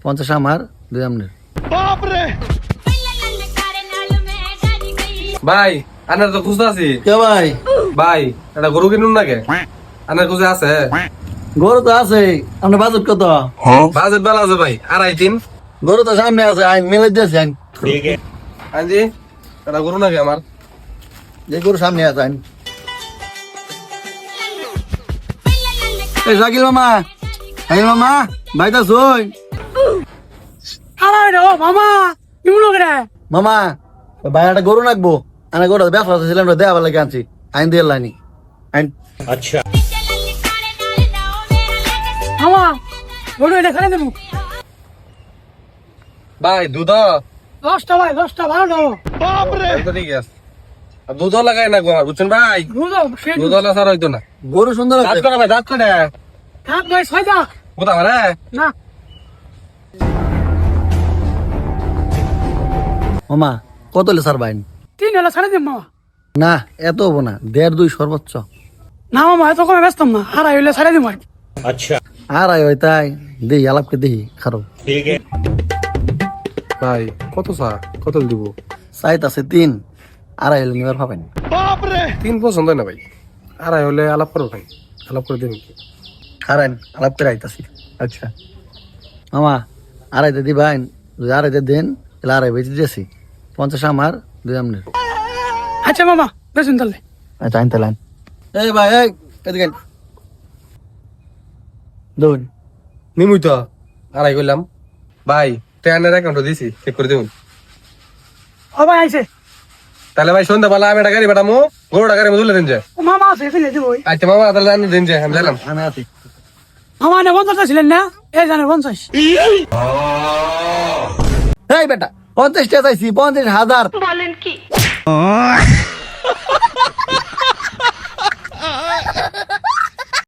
50 আমার 2 আমনের। ভাই আনার তো খুঁজতে আছি। কে ভাই? ভাই এটা গরু কিনুন না কে? আনার খুঁজে আছে? গরু তো আছে, আপনার বাজেট কত? বাজেট ভালো আছে ভাই, 2.5-3। গরু তো সামনে আছে, আইন মিলে দিয়েছি আইন। জি এটা গরু নাকি আমার? যে গরু সামনে আছে আইন। এই জাকিল মামা, জাকিল মামা, ভাইটা শুন। মামা ইমুলো করে মামা ভাই একটা গরু রাখবো, আমি গরু ব্যবসা ছিলাম দেওয়া লাগে আনছি, আইন দিয়ে লাইনি আইন। মামা বড় এটা খাই দেবো। ভাই দুধ 10টা ভাই 10টা ভালো দাও। ঠিক আছে। দুধ লাগাই না গো, বুঝছেন ভাই? দুধ ছাড়া হইতো না। গরু সুন্দর দাঁত আছে। করে ভাই, দাঁত করে থাক ভাই 6টা কোথা মানে না মামা কত হলে স্যার বাইন? 3 হলে ছাড়ে দিম মামা। না এত হবো না, 1.5-2 সর্বোচ্চ। না মামা এত কমে ব্যস্ত না, আর হইলে ছাড়ে দিম আর কি। আর হয় তাই দেই আলাপকে দেই খারো। ভাই কত স্যার, কত দিব? সাইট আছে 3, আড়াই হলে নিবার পাবেন। 3 পছন্দ হয় না ভাই, 2.5 হলে আলাপ করো ভাই, আলাপ করে দেবেন কি? খারেন আলাপ করে আইতাছি। আচ্ছা মামা আড়াইতে দিবাইন, যদি আড়াইতে দেন তাহলে আড়াই বেঁচে দিয়েছি। 50 আমার 2 আমনের। আচ্ছা মামা বেশুন তাহলে। আচ্ছা আইন তাহলে আইন। এই ভাই এই এদিকে দুন। নিমুই তো 2.5 করলাম ভাই, ট্রেনের অ্যাকাউন্ট দিছি, চেক করে দেবেন। ও ভাই আইছে। তাহলে ভাই সন্ধ্যাবেলা আমি একটা গাড়ি পাঠামো, গরুটা গাড়ি তুলে দিন যে। ও মামা আছে ফেলে দিব ওই। আচ্ছা মামা তাহলে আমি দিন যে, আমি গেলাম। আমি আছি। মামা না 50টা ছিলেন না, এই জানে 50। এই বেটা 50 টা চাইছি, 50,000 বলেন কি?